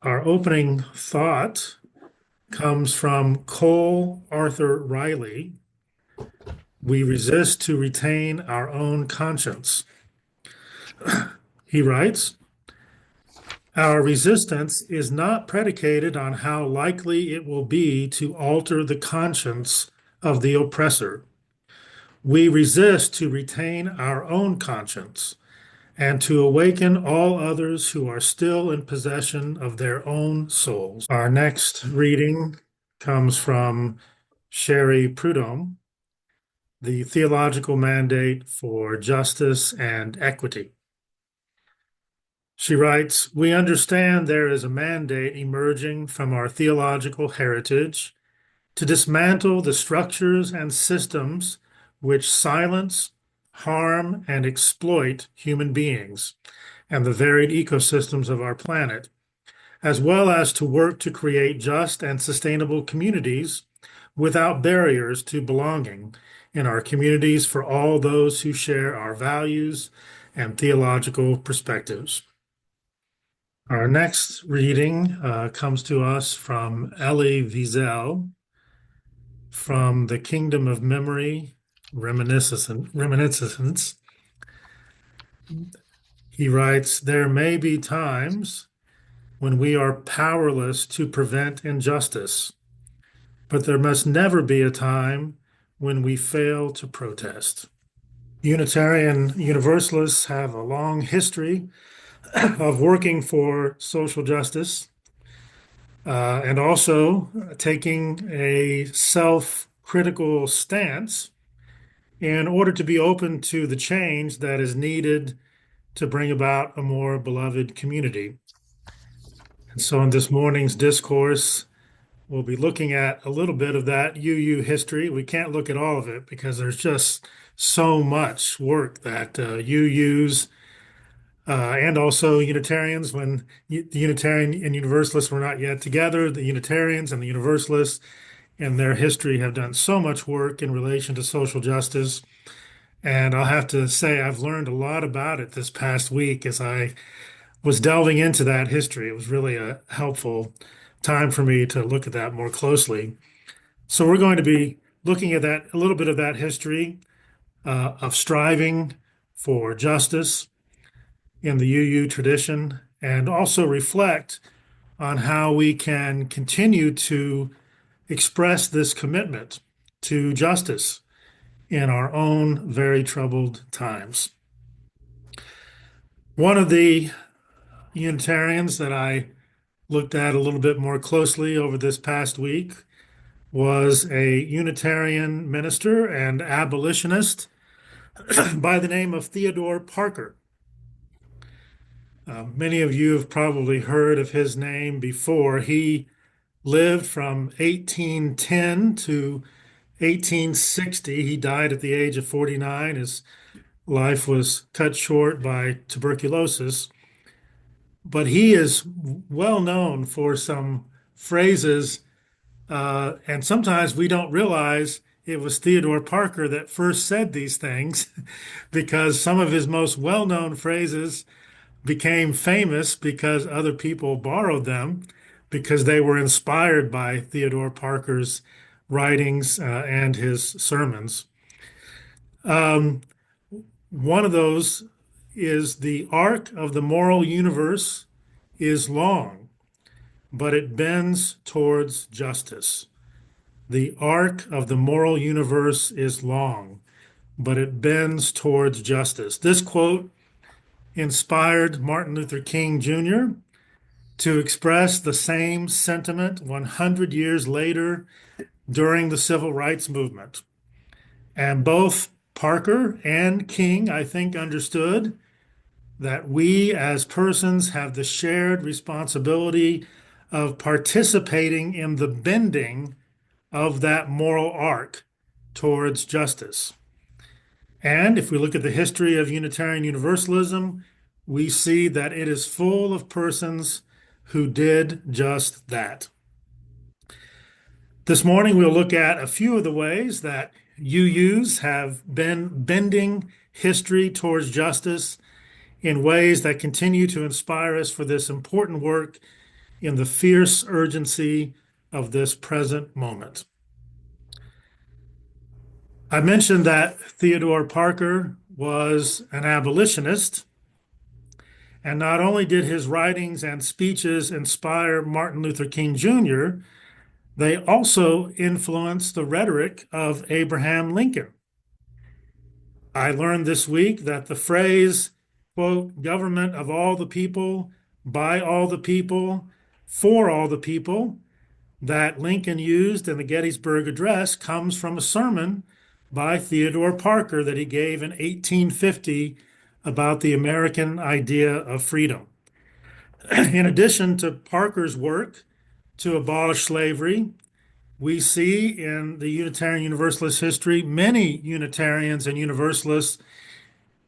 Our opening thought comes from Cole Arthur Riley. We resist to retain our own conscience. He writes, our resistance is not predicated on how likely it will be to alter the conscience of the oppressor. We resist to retain our own conscience and to awaken all others who are still in possession of their own souls. Our next reading comes from Sherry Prudhomme, The Theological Mandate for Justice and Equity. She writes, we understand there is a mandate emerging from our theological heritage to dismantle the structures and systems which silence, harm, and exploit human beings and the varied ecosystems of our planet, as well as to work to create just and sustainable communities without barriers to belonging in our communities for all those who share our values and theological perspectives. Our next reading comes to us from Elie Wiesel from The Kingdom of Memory, Reminiscence. He writes, there may be times when we are powerless to prevent injustice, but there must never be a time when we fail to protest. Unitarian Universalists have a long history of working for social justice and also taking a self-critical stance in order to be open to the change that is needed to bring about a more beloved community. And so in this morning's discourse, we'll be looking at a little bit of that UU history. We can't look at all of it because there's just so much work that UUs and also Unitarians, when the Unitarian and Universalists were not yet together, the Unitarians and the Universalists in their history have done so much work in relation to social justice. And I'll have to say, I've learned a lot about it this past week as I was delving into that history. It was really a helpful time for me to look at that more closely. So we're going to be looking at that, a little bit of that history of striving for justice in the UU tradition, and also reflect on how we can continue to express this commitment to justice in our own very troubled times. One of the Unitarians that I looked at a little bit more closely over this past week was a Unitarian minister and abolitionist by the name of Theodore Parker. Many of you have probably heard of his name before. He lived from 1810 to 1860. He died at the age of 49. His life was cut short by tuberculosis. But he is well known for some phrases, and sometimes we don't realize it was Theodore Parker that first said these things because some of his most well-known phrases became famous because other people borrowed them because they were inspired by Theodore Parker's writings and his sermons. Um, One of those is the arc of the moral universe is long, but it bends towards justice. The arc of the moral universe is long, but it bends towards justice. This quote inspired Martin Luther King Jr. to express the same sentiment 100 years later during the Civil Rights Movement. And both Parker and King, I think, understood that we as persons have the shared responsibility of participating in the bending of that moral arc towards justice. And if we look at the history of Unitarian Universalism, we see that it is full of persons who did just that. This morning, we'll look at a few of the ways that UUs have been bending history towards justice in ways that continue to inspire us for this important work in the fierce urgency of this present moment. I mentioned that Theodore Parker was an abolitionist, and not only did his writings and speeches inspire Martin Luther King Jr., they also influenced the rhetoric of Abraham Lincoln. I learned this week that the phrase, quote, government of all the people, by all the people, for all the people, that Lincoln used in the Gettysburg Address comes from a sermon by Theodore Parker that he gave in 1850 about the American idea of freedom. In addition to Parker's work to abolish slavery, we see in the Unitarian Universalist history many Unitarians and Universalists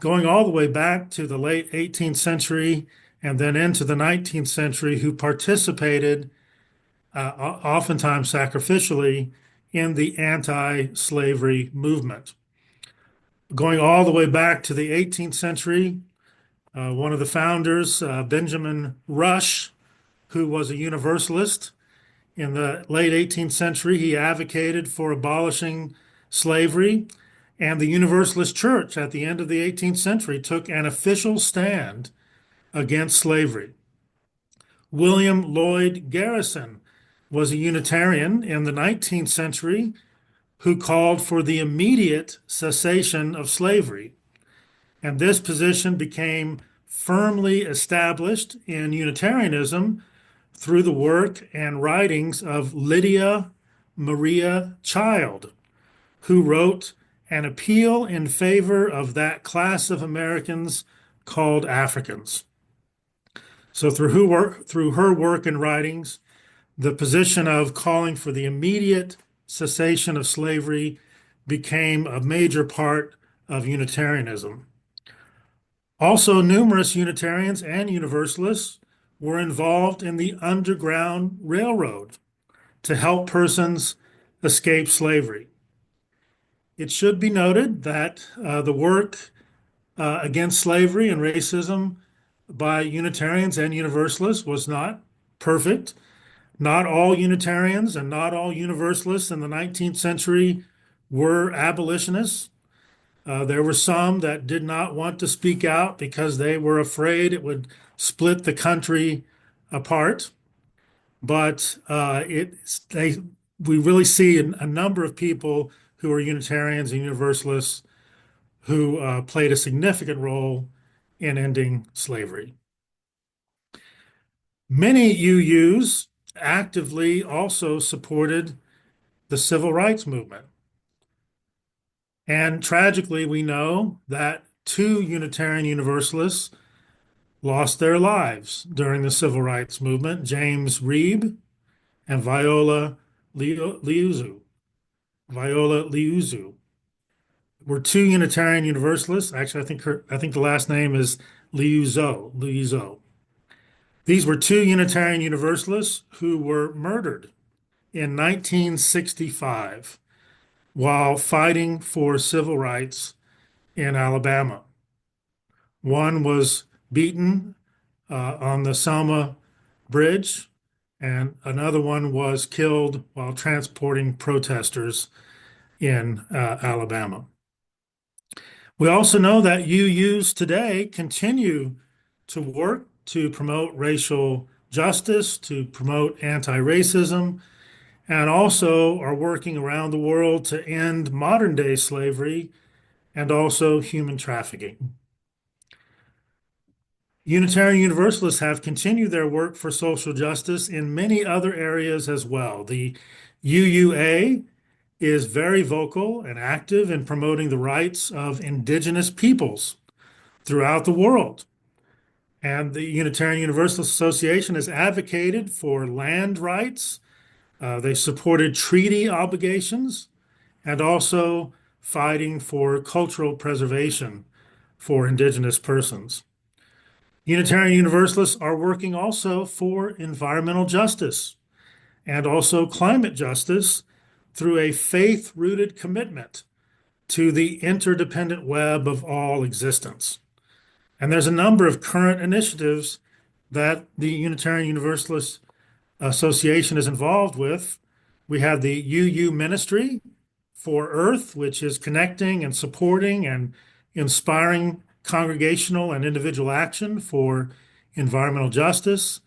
going all the way back to the late 18th century and then into the 19th century who participated, oftentimes sacrificially, in the anti-slavery movement. Going all the way back to the 18th century, one of the founders, Benjamin Rush, who was a Universalist, in the late 18th century, he advocated for abolishing slavery, and the Universalist Church at the end of the 18th century took an official stand against slavery. William Lloyd Garrison was a Unitarian in the 19th century who called for the immediate cessation of slavery. And this position became firmly established in Unitarianism through the work and writings of Lydia Maria Child, who wrote an appeal in favor of that class of Americans called Africans. So through her work and writings, the position of calling for the immediate cessation of slavery became a major part of Unitarianism. Also, numerous Unitarians and Universalists were involved in the Underground Railroad to help persons escape slavery. It should be noted that the work against slavery and racism by Unitarians and Universalists was not perfect. Not all Unitarians and not all Universalists in the 19th century were abolitionists. There were some that did not want to speak out because they were afraid it would split the country apart. But we really see a number of people who are Unitarians and Universalists who played a significant role in ending slavery. Many UUs actively also supported the civil rights movement. And tragically, we know that two Unitarian Universalists lost their lives during the civil rights movement, James Reeb and Viola Liuzzo. Viola Liuzzo were two Unitarian Universalists. Actually, I think the last name is Liuzzo. These were two Unitarian Universalists who were murdered in 1965 while fighting for civil rights in Alabama. One was beaten on the Selma Bridge, and another one was killed while transporting protesters in Alabama. We also know that UUs today continue to work to promote racial justice, to promote anti-racism, and also are working around the world to end modern day slavery and also human trafficking. Unitarian Universalists have continued their work for social justice in many other areas as well. The UUA is very vocal and active in promoting the rights of indigenous peoples throughout the world. And the Unitarian Universalist Association has advocated for land rights. They supported treaty obligations and also fighting for cultural preservation for indigenous persons. Unitarian Universalists are working also for environmental justice and also climate justice through a faith-rooted commitment to the interdependent web of all existence. And there's a number of current initiatives that the Unitarian Universalists association is involved with. We have the UU Ministry for Earth, which is connecting and supporting and inspiring congregational and individual action for environmental justice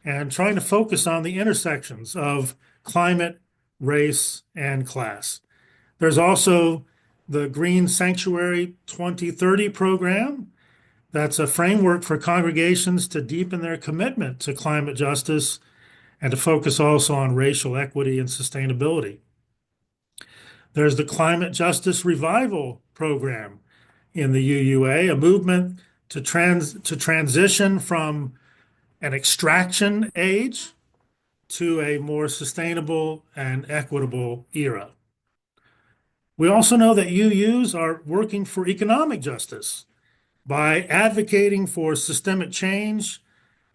and trying to focus on the intersections of climate, race, and class. There's also the Green Sanctuary 2030 program. That's a framework for congregations to deepen their commitment to climate justice and to focus also on racial equity and sustainability. There's the Climate Justice Revival program in the UUA, a movement to transition from an extraction age to a more sustainable and equitable era. We also know that UUs are working for economic justice by advocating for systemic change,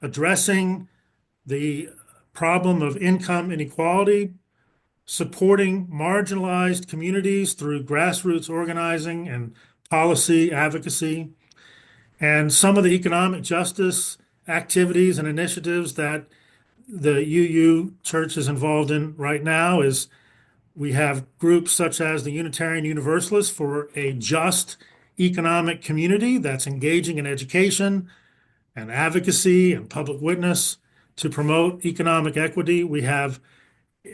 addressing the problem of income inequality, supporting marginalized communities through grassroots organizing and policy advocacy. And some of the economic justice activities and initiatives that the UU Church is involved in right now is we have groups such as the Unitarian Universalists for a just economic community that's engaging in education and advocacy and public witness to promote economic equity. We have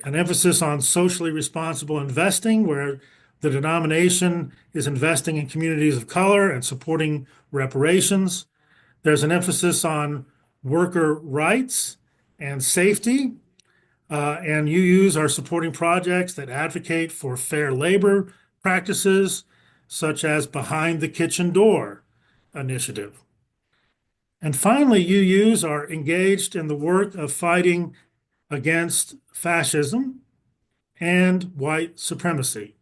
an emphasis on socially responsible investing, where the denomination is investing in communities of color and supporting reparations. There's an emphasis on worker rights and safety, and UUs are supporting projects that advocate for fair labor practices, such as Behind the Kitchen Door initiative. And finally, UUs are engaged in the work of fighting against fascism and white supremacy.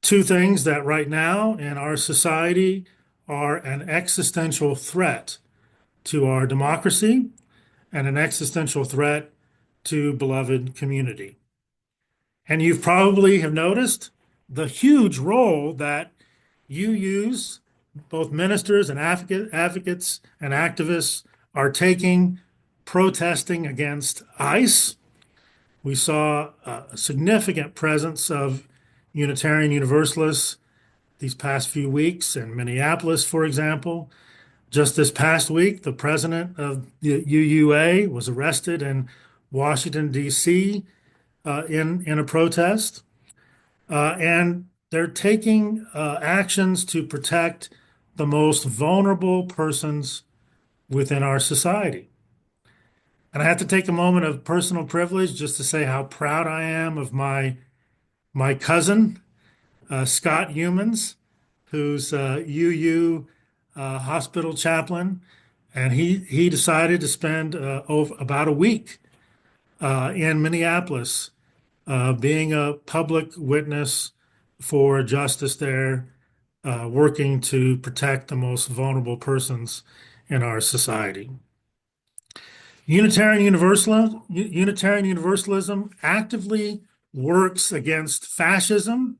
Two things that right now in our society are an existential threat to our democracy and an existential threat to beloved community. And you probably have noticed the huge role that UUs, both ministers and advocates and activists, are taking protesting against ICE. We saw a significant presence of Unitarian Universalists these past few weeks in Minneapolis, for example. Just this past week, the president of the UUA was arrested in Washington, D.C. In a protest. And they're taking actions to protect the most vulnerable persons within our society. And I have to take a moment of personal privilege just to say how proud I am of my cousin, Scott Humans, who's UU hospital chaplain. And he decided to spend about a week in Minneapolis being a public witness for justice there, working to protect the most vulnerable persons in our society. Unitarian Universalism actively works against fascism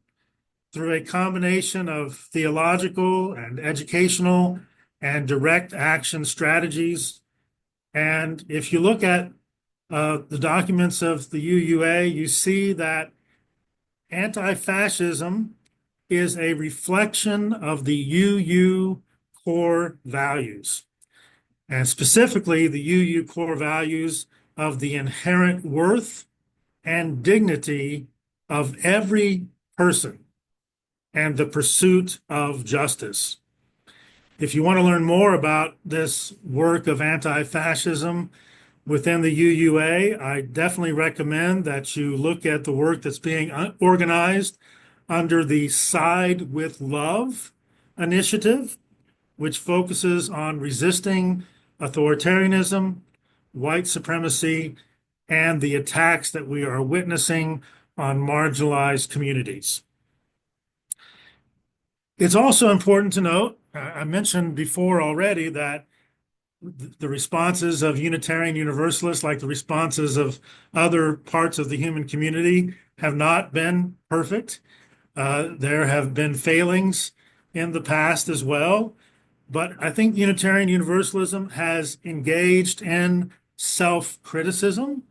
through a combination of theological and educational and direct action strategies. And if you look at the documents of the UUA, you see that anti-fascism is a reflection of the UU core values, and specifically the UU core values of the inherent worth and dignity of every person and the pursuit of justice. If you want to learn more about this work of anti-fascism within the UUA, I definitely recommend that you look at the work that's being organized under the Side with Love initiative, which focuses on resisting authoritarianism, white supremacy, and the attacks that we are witnessing on marginalized communities. It's also important to note, I mentioned before already, that the responses of Unitarian Universalists, like the responses of other parts of the human community, have not been perfect. There have been failings in the past as well. But I think Unitarian Universalism has engaged in self-criticism,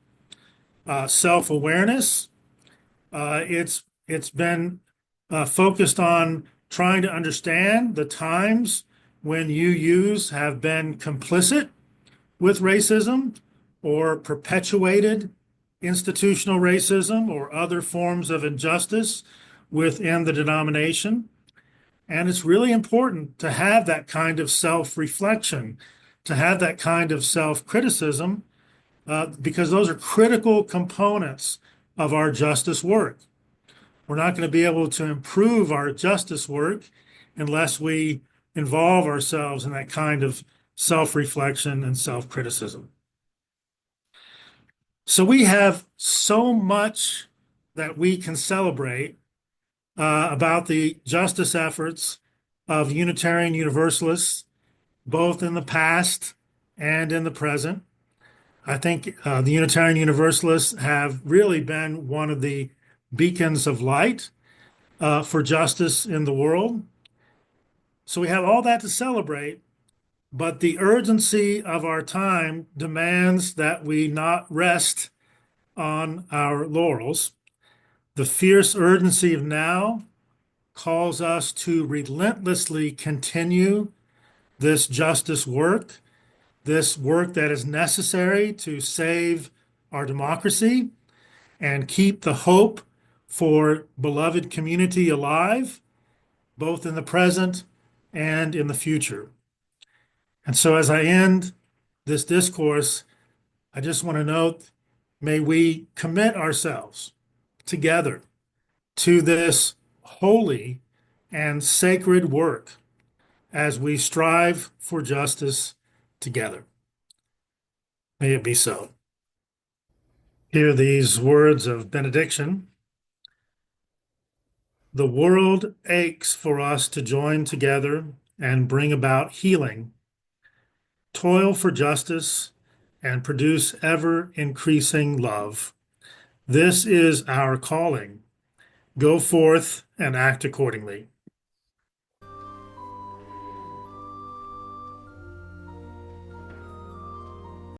self-awareness. It's been focused on trying to understand the times when UUs have been complicit with racism or perpetuated institutional racism or other forms of injustice within the denomination. And it's really important to have that kind of self-reflection, to have that kind of self-criticism, because those are critical components of our justice work. We're not going to be able to improve our justice work unless we involve ourselves in that kind of self-reflection and self-criticism. So we have so much that we can celebrate about the justice efforts of Unitarian Universalists, both in the past and in the present. I think the Unitarian Universalists have really been one of the beacons of light for justice in the world. So we have all that to celebrate, but the urgency of our time demands that we not rest on our laurels. The fierce urgency of now calls us to relentlessly continue this justice work, this work that is necessary to save our democracy and keep the hope for beloved community alive, both in the present and in the future. And so, as I end this discourse, I just want to note, may we commit ourselves together to this holy and sacred work as we strive for justice together. May it be so. Hear these words of benediction. The world aches for us to join together and bring about healing, toil for justice, and produce ever increasing love. This is our calling. Go forth and act accordingly.